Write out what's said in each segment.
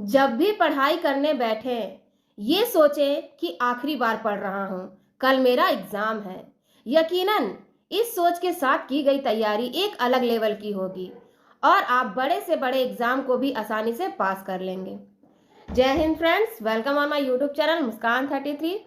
जब भी पढ़ाई करने बैठें, ये सोचें कि आखिरी बार पढ़ रहा हूँ, कल मेरा एग्ज़ाम है। यकीनन इस सोच के साथ की गई तैयारी एक अलग लेवल की होगी और आप बड़े से बड़े एग्ज़ाम को भी आसानी से पास कर लेंगे। जय Hind friends, welcome on my YouTube channel Muskan 33।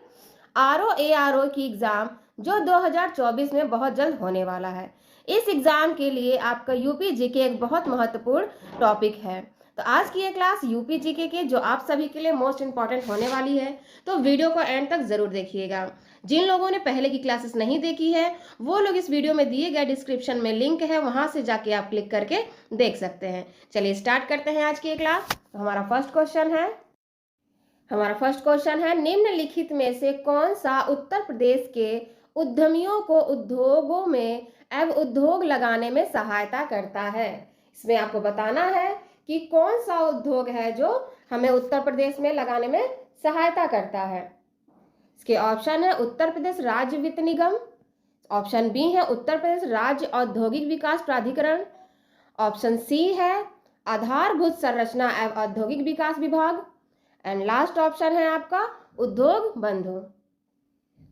RO ARO की एग्ज़ाम जो 2024 में बहुत जल्द होने वाला है। इस एग्ज़ाम के लिए आपका यूपी जीके एक बहुत महत्वपूर्ण टॉपिक है। तो आज की ये क्लास यूपी जीके के जो आप सभी के लिए मोस्ट इंपॉर्टेंट होने वाली है, तो वीडियो को एंड तक ज़रूर देखिएगा। जिन लोगों ने पहले की क्लासेस नहीं देखी है, वो लोग इस वीडियो में दिए गए डिस्क्रिप्शन में लिंक है, वहाँ से जाके आप क्लिक करके देख सकते हैं। चलिए स्टार्ट करते हैं आज की ये क्लास। तो हमारा फर्स्ट क्वेश्चन है निम्नलिखित में से कौन सा उत्तर प्रदेश के उद्यमियों को उद्योगों में एवं उद्योग लगाने में सहायता करता है। इसमें आपको बताना है कि कौन सा उद्योग है जो हमें उत्तर प्रदेश में लगाने में सहायता करता है। इसके ऑप्शन है उत्तर प्रदेश राज्य वित्त निगम, ऑप्शन बी है उत्तर प्रदेश राज्य औद्योगिक विकास प्राधिकरण, ऑप्शन सी है आधारभूत संरचना एवं औद्योगिक विकास विभाग एंड लास्ट ऑप्शन है आपका उद्योग बंधु।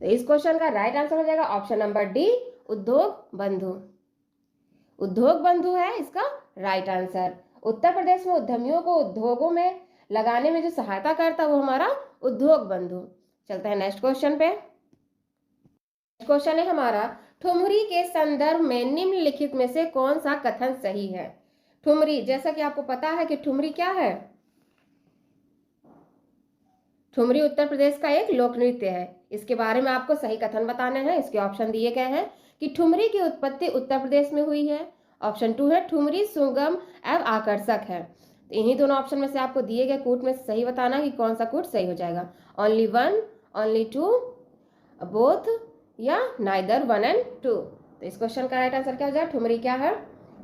तो इस क्वेश्चन का राइट आंसर हो जाएगा ऑप्शन नंबर डी, उद्योग बंधु। उद्योग बंधु है इसका राइट आंसर। उत्तर प्रदेश में उद्यमियों को उद्योगों में लगाने में जो सहायता करता है वो हमारा उद्योग बंधु। चलते हैं नेक्स्ट क्वेश्चन पे। क्वेश्चन है हमारा ठुमरी के संदर्भ में निम्नलिखित में से कौन सा कथन सही है। ठुमरी, जैसा कि आपको पता है कि ठुमरी क्या है। ठुमरी उत्तर प्रदेश का एक लोक नृत्य है। इसके बारे में आपको सही कथन बताने हैं। इसके ऑप्शन दिए गए हैं कि ठुमरी की उत्पत्ति उत्तर प्रदेश में हुई है। ऑप्शन 2 है ठुमरी सुगम एवं आकर्षक है। तो इन्हीं दोनों ऑप्शन में से आपको दिए गए कूट में सही बताना कि कौन सा कूट सही हो जाएगा। ओनली 1, ओनली 2, बोथ या नाइदर 1 एंड 2। तो इस क्वेश्चन का राइट आंसर क्या हो जाएगा, ठुमरी क्या है।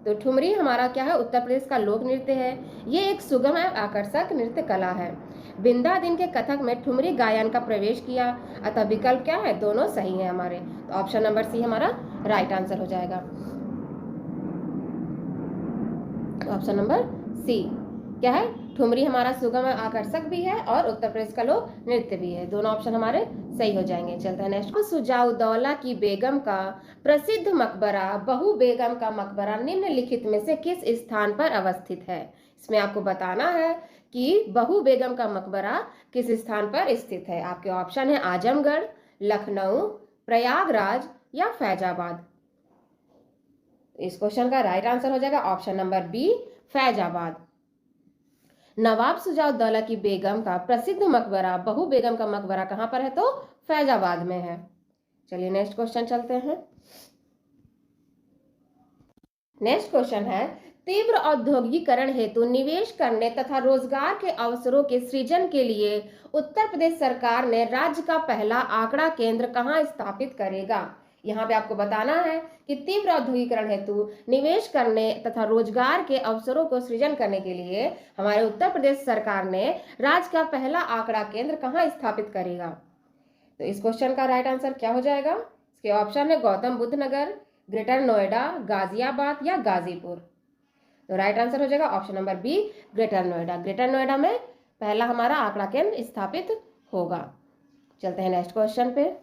तो ठुमरी हमारा क्या है, उत्तर प्रदेश का लोक नृत्य है। ये एक सुगम एवं आकर्षक नृत्य कला है। बिंदा दिन के कथक में ठुमरी गायन का प्रवेश किया। अतः विकल्प क्या है, दोनों सही है हमारे। तो ऑप्शन नंबर सी हमारा राइट आंसर हो जाएगा। ऑप्शन नंबर सी क्या है, ठुमरी हमारा सुगम एवं आकर्षक भी है और उत्तर प्रदेश का लोक नृत्य भी है। दोनों ऑप्शन हमारे सही हो जाएंगे। चलते हैं नेक्स्ट। सुजाउद्दौला की बेगम का प्रसिद्ध मकबरा बहू बेगम का मकबरा निम्नलिखित में से किस स्थान पर अवस्थित है। इसमें आपको बताना है कि बहू बेगम का मकबरा किस स्थान पर स्थित है। आपके ऑप्शन है आजमगढ़, लखनऊ, प्रयागराज या फैजाबाद। इस क्वेश्चन का राइट आंसर हो जाएगा ऑप्शन नंबर बी, फैजाबाद। नवाब सुजाउद्दौला की बेगम का प्रसिद्ध मकबरा बहू बेगम का मकबरा कहां पर है, तो फैजाबाद में है। चलिए नेक्स्ट क्वेश्चन चलते हैं। नेक्स्ट क्वेश्चन है तीव्र औद्योगिकरण हेतु निवेश करने तथा रोजगार के अवसरों के सृजन के लिए उत्तर प्रदेश सरकार ने राज्य का पहला आंकड़ा केंद्र कहां स्थापित करेगा। यहाँ पे आपको बताना है कि तीव्र औद्योगिकरण हेतु निवेश करने तथा रोजगार के अवसरों को सृजन करने के लिए हमारे उत्तर प्रदेश सरकार ने राज्य का पहला आंकड़ा केंद्र कहाँ स्थापित करेगा। तो इस क्वेश्चन का राइट आंसर क्या हो जाएगा। इसके ऑप्शन है गौतम बुद्ध नगर, ग्रेटर नोएडा, गाजियाबाद या गाजीपुर। तो राइट आंसर हो जाएगा option number B, Greater Noida. Greater Noida में पहला हमारा आंकड़ा केंद्र स्थापित होगा। चलते हैं नेक्स्ट क्वेश्चन पे।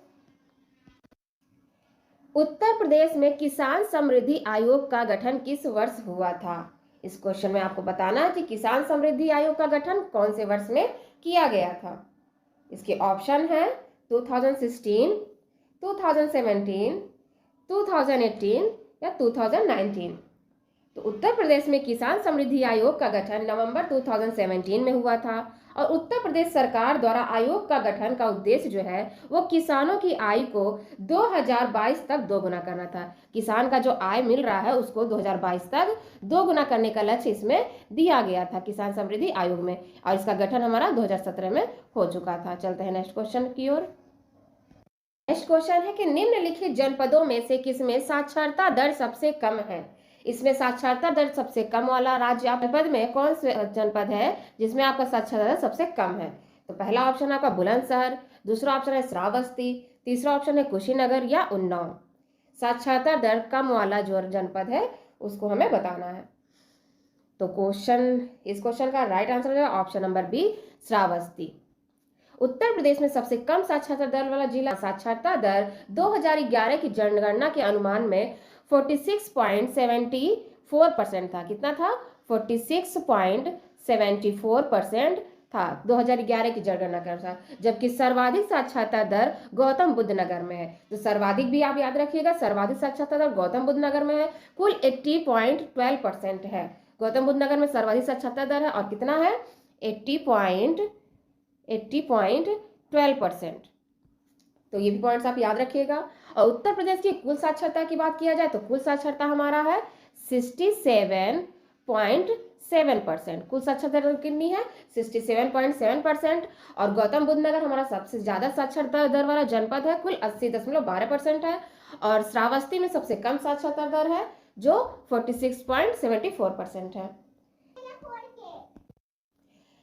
उत्तर प्रदेश में किसान समृद्धि आयोग का गठन किस वर्ष हुआ था। इस क्वेश्चन में आपको बताना है कि किसान समृद्धि आयोग का गठन कौन से वर्ष में किया गया था। इसके ऑप्शन है 2016, 2017, 2018 या 2019। तो उत्तर प्रदेश में किसान समृद्धि आयोग का गठन नवंबर 2017 में हुआ था और उत्तर प्रदेश सरकार द्वारा आयोग का गठन का उद्देश्य जो है वो किसानों की आय को 2022 तक दोगुना करना था। किसान का जो आय मिल रहा है उसको 2022 तक दोगुना करने का लक्ष्य इसमें दिया गया था किसान समृद्धि आयोग में, और इसका गठन हमारा 2017 में हो चुका था। चलते हैं नेक्स्ट क्वेश्चन की ओर। नेक्स्ट क्वेश्चन है कि निम्नलिखित जनपदों में से किसमें साक्षरता दर सबसे कम है। इसमें साक्षरता दर सबसे कम वाला राज्य आप जनपद में कौन से जनपद है जिसमें आपका साक्षरता दर सबसे कम है। तो पहला ऑप्शन है आपका बुलंदशहर, दूसरा ऑप्शन है श्रावस्ती, तीसरा ऑप्शन है कुशीनगर या उन्नाव। साक्षरता दर कम वाला जो जनपद है उसको हमें बताना है। तो इस क्वेश्चन का राइट आंसर है option number B, Shravasti. Uttar Pradesh में सबसे कम साक्षरता दर वाला जिला, साक्षरता दर 2011 की जनगणना के अनुमान में 46.74% था। कितना था? 46.74% था 2011 की जनगणना के अनुसार, जबकि सर्वाधिक साक्षरता दर गौतम बुद्ध नगर में है। तो सर्वाधिक भी आप याद रखिएगा, सर्वाधिक साक्षरता दर गौतम बुद्ध नगर में है, कुल 80.12% है। गौतम बुद्ध नगर में सर्वाधिक साक्षरता दर है और कितना है? 80.12%। तो ये भी पॉइंट्स आप याद रखिएगा। और उत्तर प्रदेश की कुल साक्षरता की बात किया जाए तो कुल साक्षरता हमारा है 67.7%। कुल साक्षरता दर कितनी है? 67.7%। और गौतम बुद्ध नगर हमारा सबसे ज्यादा साक्षरता दर वाला जनपद है, कुल 80.12% है। और श्रावस्ती में सबसे कम साक्षरता दर है जो 46.74% है।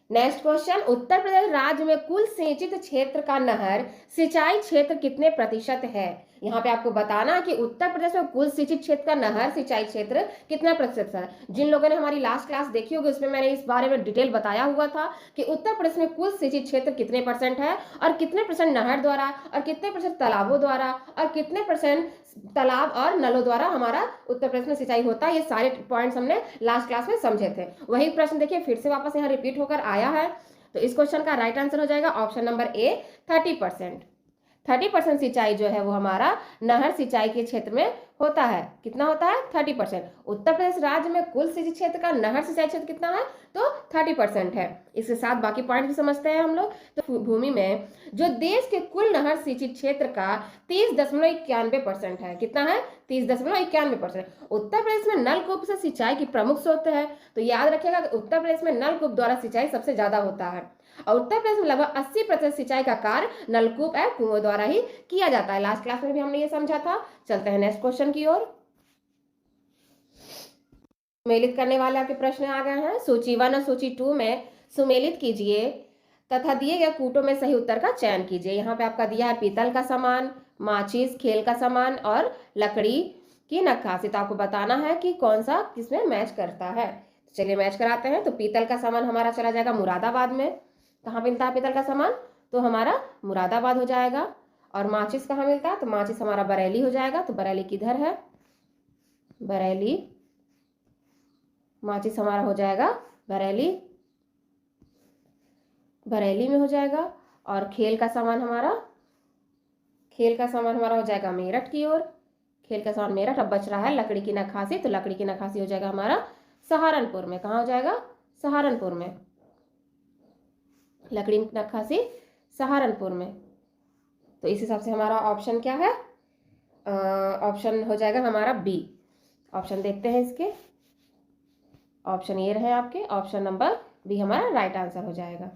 नेक्स्ट क्वेश्चन, उत्तर प्रदेश राज्य में कुल सिंचित क्षेत्र का नहर सिंचाई क्षेत्र कितने प्रतिशत है? यहाँ पे आपको बताना है कि उत्तर प्रदेश में कुल सिंचित क्षेत्र का नहर सिंचाई क्षेत्र कितना प्रतिशत है। जिन लोगों ने हमारी लास्ट क्लास देखी होगी उसमें मैंने इस बारे में डिटेल बताया हुआ था कि उत्तर प्रदेश में कुल सिंचित क्षेत्र कितने परसेंट है और कितने परसेंट नहर द्वारा और कितने परसेंट तालाबों द्वारा और कितने परसेंट तालाब और नलों द्वारा हमारा उत्तर प्रदेश में सिंचाई होता है। ये सारे पॉइंट्स हमने लास्ट क्लास में समझे थे। वही प्रश्न देखिए फिर से वापस यहाँ रिपीट होकर आया है। तो इस क्वेश्चन का राइट आंसर हो जाएगा ऑप्शन नंबर ए, 30%। 30% सिंचाई जो है वो हमारा नहर सिंचाई के क्षेत्र में होता है। कितना होता है? 30%। उत्तर प्रदेश राज्य में कुल सिंचित क्षेत्र का नहर सिंचाई क्षेत्र कितना है? तो 30% है। इसके साथ बाकी पॉइंट भी समझते हैं हम लोग। तो भूमि में जो देश के कुल नहर सिंचित क्षेत्र का 30.91% है। कितना है? 30.91%। उत्तर प्रदेश में नलकूप से सिंचाई की प्रमुख स्रोत है। तो याद रखिएगा उत्तर प्रदेश में नलकूप द्वारा सिंचाई सबसे ज्यादा होता है और उत्तर प्रदेश में लगभग 80% सिंचाई का कार्य नलकूप या कुओं द्वारा ही किया जाता है। लास्ट क्लास में भी हमने ये समझा था। चलते हैं नेक्स्ट क्वेश्चन की ओर। सुमेलित करने वाले आपके प्रश्न आ गए हैं। सूची 1 और सूची 2 में सुमेलित कीजिए तथा दिए गए कूटों में सही उत्तर का चयन कीजिए। यहाँ पे आपका दिया है पीतल का सामान, माचिस, खेल का सामान और लकड़ी की नक्काशी। तो आपको बताना है कि कौन सा किसमें मैच करता है। चलिए मैच कराते हैं। तो पीतल का सामान हमारा चला जाएगा मुरादाबाद में। कहाँ मिलता है पीतल का सामान? तो हमारा मुरादाबाद हो जाएगा। और माचिस कहाँ मिलता है? तो माचिस हमारा बरेली हो जाएगा। तो बरेली किधर है? बरेली। माचिस हमारा हो जाएगा बरेली, बरेली में हो जाएगा। और खेल का सामान हमारा हो जाएगा मेरठ की ओर। खेल का सामान मेरठ। अब बच रहा है लकड़ी की नक्काशी। तो लकड़ी की नक्काशी हो जाएगा हमारा सहारनपुर में। कहाँ हो जाएगा? सहारनपुर में। लकड़ी नक्काशी सहारनपुर में। तो इस हिसाब से हमारा ऑप्शन क्या है? ऑप्शन हो जाएगा हमारा बी। ऑप्शन देखते हैं इसके। ऑप्शन ये रहे आपके, ऑप्शन नंबर बी हमारा राइट आंसर हो जाएगा।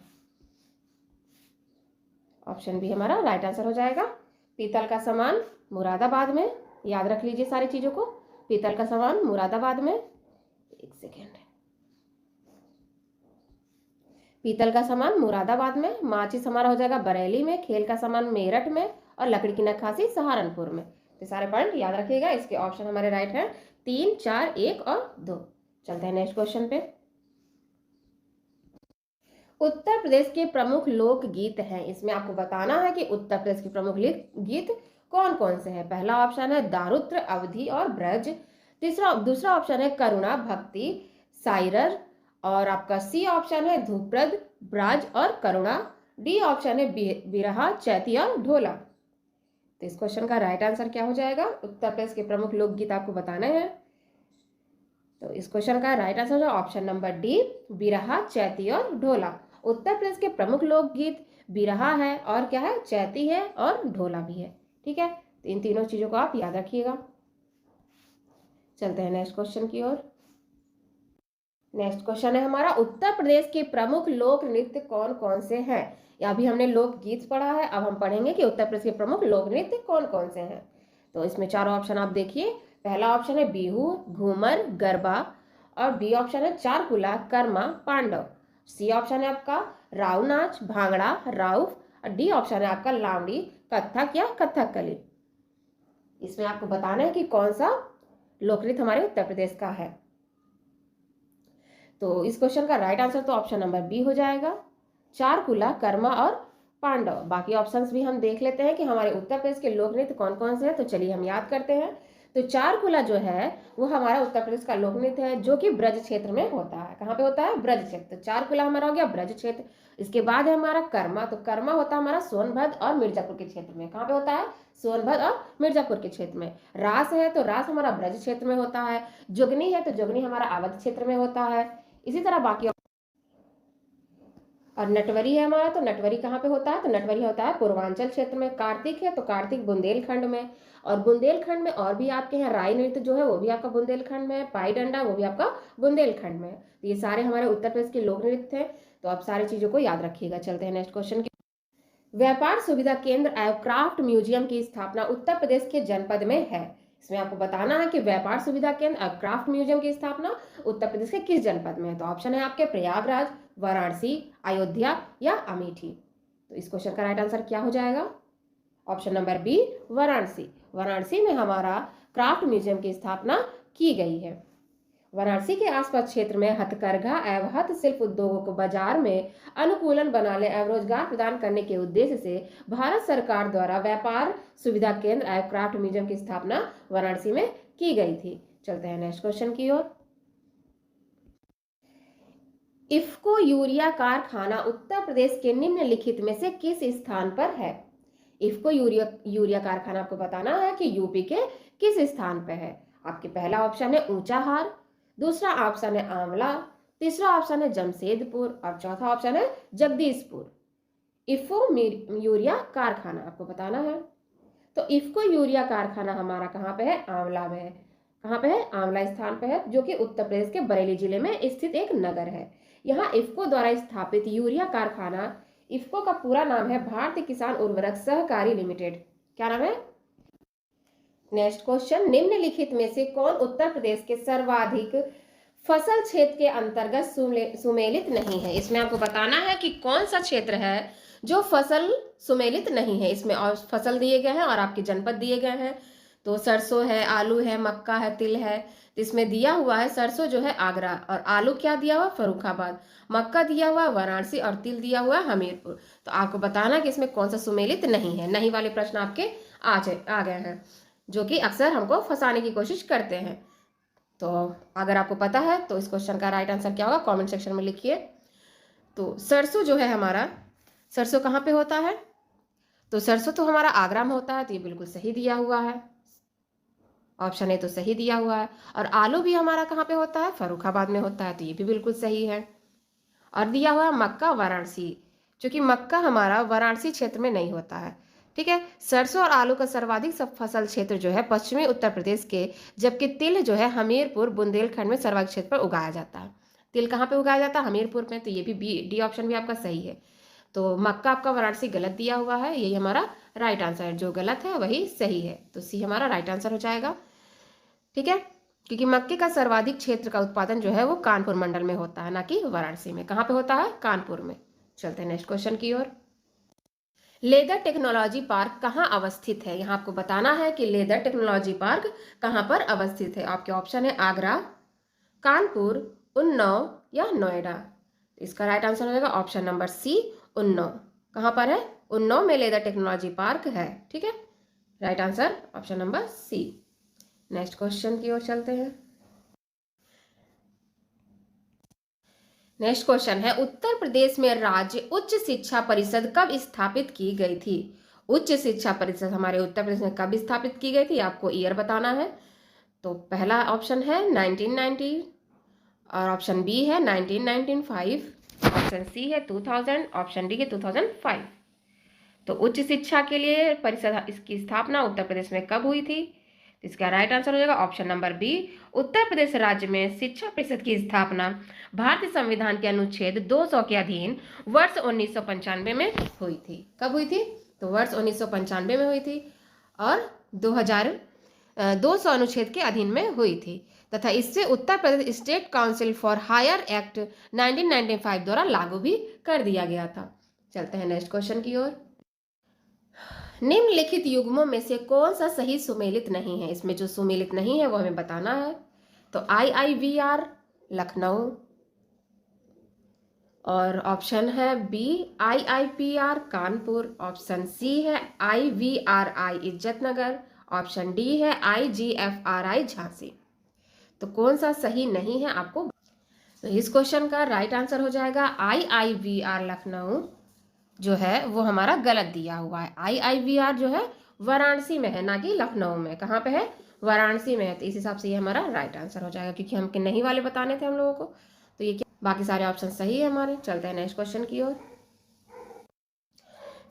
ऑप्शन बी हमारा राइट आंसर हो जाएगा। पीतल का सामान मुरादाबाद में। याद रख लीजिए सारी चीजों को। पीतल का सामान मुरादाबाद में। एक सेकेंड। पीतल का सामान मुरादाबाद में, माचिस हमारा हो जाएगा बरेली में, खेल का सामान मेरठ में और लकड़ी की नक्काशी सहारनपुर में। तो सारे पॉइंट याद रखिएगा। इसके ऑप्शन हमारे राइट हैं 3, 4, 1 और 2। चलते हैं नेक्स्ट क्वेश्चन पे। उत्तर प्रदेश के प्रमुख लोकगीत हैं। इसमें आपको बताना है कि उत्तर प्रदेश के प्रमुख गीत कौन कौन से हैं। पहला ऑप्शन है दारुत्र, अवधि और ब्रज। दूसरा ऑप्शन है करुणा, भक्ति, साइरर। और आपका सी ऑप्शन है ध्रुपद, ब्राज और करुणा। डी ऑप्शन है बिरहा, चैती और ढोला। तो इस क्वेश्चन का राइट आंसर क्या हो जाएगा? उत्तर प्रदेश के प्रमुख लोकगीत आपको बताने हैं। तो इस क्वेश्चन का राइट आंसर है ऑप्शन नंबर डी, बिरहा, चैती और ढोला। उत्तर प्रदेश के प्रमुख लोकगीत बिरहा है और क्या है? चैती है और ढोला भी है। ठीक है, तो इन तीनों चीजों को आप याद रखिएगा। चलते हैं नेक्स्ट क्वेश्चन की ओर। नेक्स्ट क्वेश्चन है हमारा उत्तर प्रदेश के प्रमुख लोक नृत्य कौन कौन से हैं। या अभी हमने लोकगीत पढ़ा है, अब हम पढ़ेंगे कि उत्तर प्रदेश के प्रमुख लोक नृत्य कौन कौन से हैं। तो इसमें चारों ऑप्शन आप देखिए। पहला ऑप्शन है बिहू, घूमर, गरबा। और बी ऑप्शन है चारकुला, कर्मा, पांडव। सी ऑप्शन है आपका राव नाच, भांगड़ा, राउफ। और डी ऑप्शन है आपका लावड़ी, कथक या कथकली। इसमें आपको बताना है कि कौन सा लोक नृत्य हमारे उत्तर प्रदेश का है। तो इस क्वेश्चन का राइट आंसर तो ऑप्शन नंबर बी हो जाएगा, चारकुला, कर्मा और पांडव। बाकी ऑप्शंस भी हम देख लेते हैं कि हमारे उत्तर प्रदेश के लोक नृत्य कौन कौन से हैं। तो चलिए हम याद करते हैं। तो चारकुला जो है वो हमारा उत्तर प्रदेश का लोक नृत्य है, जो कि ब्रज क्षेत्र में होता है। कहाँ पे होता है? ब्रज क्षेत्र। तो चारकुला हमारा हो गया ब्रज क्षेत्र। इसके बाद है हमारा कर्मा। तो कर्मा होता है हमारा सोनभद्र और मिर्जापुर के क्षेत्र में। कहाँ पे होता है? सोनभद्र और मिर्जापुर के क्षेत्र में। रास है तो रास हमारा ब्रज क्षेत्र में होता है। जोगनी है तो जोगनी हमारा अवध क्षेत्र में होता है। इसी तरह बाकी और नटवरी है हमारा, तो नटवरी कहाँ पे होता है? तो नटवरी होता है पूर्वांचल क्षेत्र में। कार्तिक है तो कार्तिक बुंदेलखंड में। और बुंदेलखंड में और भी आपके यहाँ राई नृत्य जो है वो भी आपका बुंदेलखंड में है। पाई डंडा वो भी आपका बुंदेलखंड में है। तो ये सारे हमारे उत्तर प्रदेश के लोक नृत्य हैं। तो आप सारी चीजों को याद रखिएगा। चलते हैं नेक्स्ट क्वेश्चन की। व्यापार सुविधा केंद्र एवं क्राफ्ट म्यूजियम की स्थापना उत्तर प्रदेश के जनपद में है। इसमें आपको बताना है कि व्यापार सुविधा केंद्र और क्राफ्ट म्यूजियम की स्थापना उत्तर प्रदेश के किस जनपद में है। तो ऑप्शन है आपके प्रयागराज, वाराणसी, अयोध्या या अमेठी। तो इस क्वेश्चन का राइट आंसर क्या हो जाएगा? Option number B, Varanasi. Varanasi में हमारा क्राफ्ट म्यूजियम की स्थापना की गई है। वाराणसी के आसपास क्षेत्र में हथकरघा एवं हस्तशिल्प उद्योगों को बाजार में अनुकूलन बनाने एवं रोजगार प्रदान करने के उद्देश्य से भारत सरकार द्वारा व्यापार सुविधा केंद्र एवं क्राफ्ट म्यूजियम की स्थापना वाराणसी में की गई थी। चलते हैं नेक्स्ट क्वेश्चन की ओर। इफ्को यूरिया कारखाना उत्तर प्रदेश के निम्नलिखित में से किस स्थान पर है? इफ्को यूरिया कारखाना आपको बताना है कि यूपी के किस स्थान पर है। आपके पहला ऑप्शन है ऊंचाहार, दूसरा ऑप्शन है आंवला, तीसरा ऑप्शन है जमशेदपुर और चौथा ऑप्शन है जगदीशपुर। इफ्को यूरिया कारखाना आपको बताना है। तो इफ्को यूरिया कारखाना हमारा कहाँ पे है? आंवला में है। कहाँ पे है? आंवला स्थान पे है, जो कि उत्तर प्रदेश के बरेली जिले में स्थित एक नगर है। यहाँ इफ्को द्वारा स्थापित यूरिया कारखाना, इफ्को का पूरा नाम है भारतीय किसान उर्वरक सहकारी लिमिटेड। क्या नाम है? नेक्स्ट क्वेश्चन, निम्नलिखित में से कौन उत्तर प्रदेश के सर्वाधिक फसल क्षेत्र के अंतर्गत सुमेलित नहीं है? इसमें आपको बताना है कि कौन सा क्षेत्र है जो फसल सुमेलित नहीं है। इसमें और फसल दिए गए हैं और आपके जनपद दिए गए हैं। तो सरसों है, आलू है, मक्का है, तिल है। तो इसमें दिया हुआ है सरसों जो है आगरा, और आलू क्या दिया हुआ? फर्रुखाबाद। मक्का दिया हुआ वाराणसी और तिल दिया हुआ हमीरपुर। तो आपको बताना कि इसमें कौन सा सुमेलित नहीं है। नहीं वाले प्रश्न आपके आ गए हैं, जो कि अक्सर हमको फंसाने की कोशिश करते हैं। तो अगर आपको पता है तो इस क्वेश्चन का राइट आंसर क्या होगा कमेंट सेक्शन में लिखिए। तो सरसों जो है हमारा, सरसों कहाँ पे होता है? तो सरसों तो हमारा आगरा में होता है। तो ये बिल्कुल सही दिया हुआ है, ऑप्शन ए तो सही दिया हुआ है। और आलू भी हमारा कहाँ पे होता है? फर्रुखाबाद में होता है। तो ये भी बिल्कुल सही है। और दिया हुआ मक्का वाराणसी, क्योंकि मक्का हमारा वाराणसी क्षेत्र में नहीं होता है। ठीक है। सरसों और आलू का सर्वाधिक सब फसल क्षेत्र जो है पश्चिमी उत्तर प्रदेश के, जबकि तिल जो है हमीरपुर बुंदेलखंड में सर्वाधिक क्षेत्र पर उगाया जाता है। तिल कहाँ पे उगाया जाता है? हमीरपुर में। तो ये भी डी ऑप्शन भी आपका सही है। तो मक्का आपका वाराणसी गलत दिया हुआ है, यही हमारा राइट आंसर है। जो गलत है वही सही है। तो सी हमारा राइट आंसर हो जाएगा। ठीक है, क्योंकि मक्के का सर्वाधिक क्षेत्र का उत्पादन जो है वो कानपुर मंडल में होता है, ना कि वाराणसी में। कहाँ पे होता है? कानपुर में। चलते हैं नेक्स्ट क्वेश्चन की ओर। लेदर टेक्नोलॉजी पार्क कहाँ अवस्थित है? यहाँ आपको बताना है कि लेदर टेक्नोलॉजी पार्क कहाँ पर अवस्थित है। आपके ऑप्शन है आगरा, कानपुर, उन्नाव या नोएडा। इसका राइट आंसर हो जाएगा ऑप्शन नंबर सी, उन्नाव। कहाँ पर है? उन्नाव में लेदर टेक्नोलॉजी पार्क है। ठीक है, right answer option number C. Next question की ओर चलते हैं। नेक्स्ट क्वेश्चन है, उत्तर प्रदेश में राज्य उच्च शिक्षा परिषद कब स्थापित की गई थी? उच्च शिक्षा परिषद हमारे उत्तर प्रदेश में कब स्थापित की गई थी? आपको ईयर बताना है। तो पहला ऑप्शन है 1990, और ऑप्शन बी है 1995, ऑप्शन सी है 2000, ऑप्शन डी है 2005। तो उच्च शिक्षा के लिए परिषद, इसकी स्थापना उत्तर प्रदेश में कब हुई थी? इसका राइट आंसर हो जाएगा option number B, Uttar Pradesh राज्य में शिक्षा परिषद की स्थापना भारतीय संविधान के अनुच्छेद 200 के अधीन वर्ष 1995 में हुई थी। कब हुई थी? तो वर्ष 1995 में हुई थी, और 200 अनुच्छेद के अधीन में हुई थी, तथा इससे Uttar Pradesh state council for higher act 1995 द्वारा लागू भी कर दिया गया था। चलते हैं नेक्स्ट क्वेश्चन की ओर। निम्नलिखित युग्मों में से कौन सा सही सुमेलित नहीं है? इसमें जो सुमेलित नहीं है वो हमें बताना है। तो IIVR लखनऊ, और ऑप्शन है B IIPR Kanpur, option C है IVRI इज्जतनगर, ऑप्शन डी है IGFRI झांसी। तो कौन सा सही नहीं है आपको, तो इस क्वेश्चन का राइट आंसर हो जाएगा IIVR लखनऊ जो है वो हमारा गलत दिया हुआ है। IIVR जो है वाराणसी में है, ना कि लखनऊ में। कहाँ पे है, वाराणसी में है। तो इस हिसाब से ये हमारा राइट आंसर हो जाएगा, क्योंकि हमके नहीं वाले बताने थे हम लोगों को। तो ये क्या, बाकी सारे ऑप्शन सही है हमारे। चलते हैं नेक्स्ट क्वेश्चन की ओर।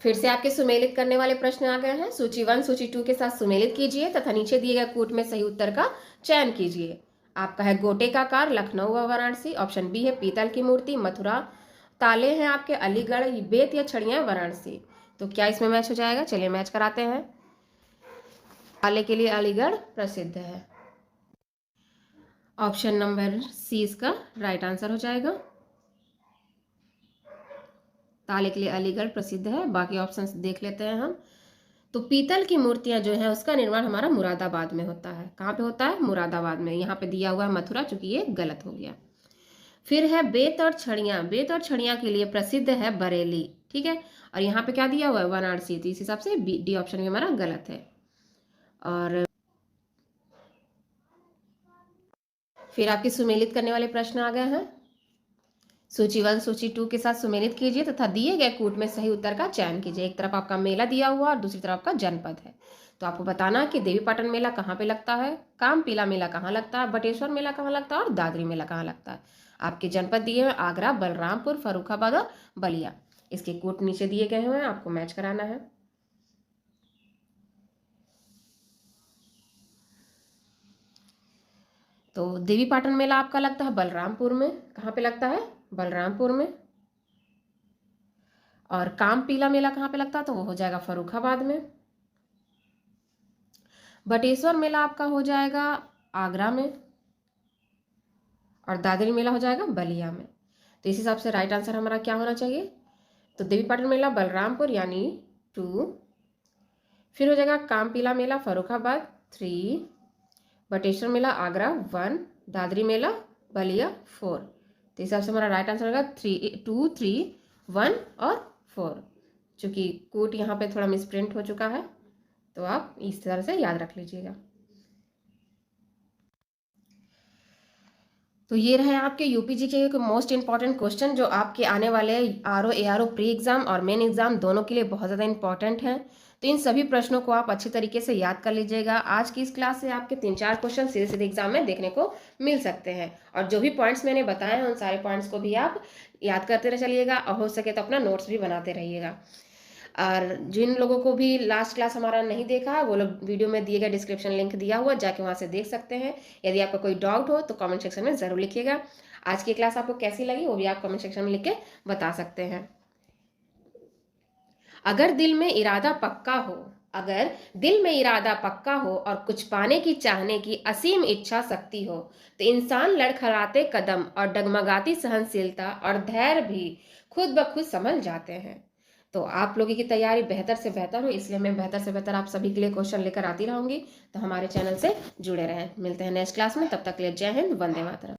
फिर से आपके सुमेलित करने वाले प्रश्न आ गए हैं। सूची 1 सूची 2 के साथ सुमेलित कीजिए तथा नीचे दिए गए कूट में सही उत्तर का चयन कीजिए। आपका है गोटे का कार लखनऊ व वाराणसी, ऑप्शन बी है पीतल की मूर्ति मथुरा, ताले हैं आपके अलीगढ़, बेत या छड़ियाँ वाराणसी। तो क्या इसमें मैच हो जाएगा, चलिए मैच कराते हैं। ताले के लिए अलीगढ़ प्रसिद्ध है, ऑप्शन नंबर सी इसका राइट आंसर हो जाएगा। ताले के लिए अलीगढ़ प्रसिद्ध है। बाकी ऑप्शंस देख लेते हैं हम। तो पीतल की मूर्तियां जो है उसका निर्माण हमारा मुरादाबाद में होता है। कहाँ पे होता है, मुरादाबाद में। यहाँ पे दिया हुआ है मथुरा, चूंकि ये गलत हो गया। फिर है बेत और छड़ियाँ, बेत और छड़ियाँ के लिए प्रसिद्ध है बरेली, ठीक है। और यहाँ पे क्या दिया हुआ है, वाराणसी। तो इस हिसाब से डी ऑप्शन भी हमारा गलत है। और फिर आपके सुमेलित करने वाले प्रश्न आ गए हैं। सूची 1 सूची 2 के साथ सुमेलित कीजिए तथा दिए गए कूट में सही उत्तर का चयन कीजिए। एक तरफ आपका मेला दिया हुआ और दूसरी तरफ आपका जनपद है। तो आपको बताना कि देवीपाटन मेला कहाँ पे लगता है, कामपीला मेला कहाँ लगता है, बटेश्वर मेला कहाँ लगता है और दादरी मेला कहाँ लगता है। आपके जनपद दिए हुए आगरा, बलरामपुर, फर्रुखाबाद और बलिया। इसके कूट नीचे दिए गए हुए हैं, आपको मैच कराना है। तो देवीपाटन मेला आपका लगता है बलरामपुर में। कहाँ पे लगता है, बलरामपुर में। और कामपीला मेला कहाँ पे लगता है, तो वो हो जाएगा फर्रुखाबाद में। बटेश्वर मेला आपका हो जाएगा आगरा में और दादरी मेला हो जाएगा बलिया में। तो इस हिसाब से राइट आंसर हमारा क्या होना चाहिए, तो देवीपाटन मेला बलरामपुर यानी 2, फिर हो जाएगा कामपीला मेला फर्रुखाबाद 3, बटेश्वर मेला आगरा 1, दादरी मेला बलिया 4। तो इस हिसाब से हमारा राइट आंसर होगा 3, 2, 3, 1 और 4। चूँकि कूट यहाँ पे थोड़ा मिसप्रिंट हो चुका है, तो आप इस तरह से याद रख लीजिएगा। तो ये रहे आपके यूपीजी के मोस्ट इंपॉर्टेंट क्वेश्चन, जो आपके आने वाले आरओ एआरओ प्री एग्जाम और मेन एग्जाम दोनों के लिए बहुत ज़्यादा इंपॉर्टेंट हैं। तो इन सभी प्रश्नों को आप अच्छे तरीके से याद कर लीजिएगा। आज की इस क्लास से आपके 3-4 क्वेश्चन सीधे सीधे एग्जाम में देखने को मिल सकते हैं। और जो भी पॉइंट्स मैंने बताए हैं उन सारे पॉइंट्स को भी आप याद करते चलिएगा और हो सके तो अपना नोट्स भी बनाते रहिएगा। और जिन लोगों को भी लास्ट क्लास हमारा नहीं देखा, वो लोग वीडियो में दिए गए डिस्क्रिप्शन लिंक दिया हुआ, जाके वहाँ से देख सकते हैं। यदि आपका कोई डाउट हो तो कमेंट सेक्शन में ज़रूर लिखिएगा। आज की क्लास आपको कैसी लगी वो भी आप कमेंट सेक्शन में लिख के बता सकते हैं। अगर दिल में इरादा पक्का हो, अगर दिल में इरादा पक्का हो और कुछ पाने की चाहने की असीम इच्छा शक्ति हो, तो इंसान लड़खड़ाते कदम और डगमगाती सहनशीलता और धैर्य भी खुद ब खुद संभल जाते हैं। तो आप लोगों की तैयारी बेहतर से बेहतर हो, इसलिए मैं बेहतर से बेहतर आप सभी के लिए क्वेश्चन लेकर आती रहूंगी। तो हमारे चैनल से जुड़े रहें। मिलते हैं नेक्स्ट क्लास में, तब तक के लिए जय हिंद, वंदे मातरम।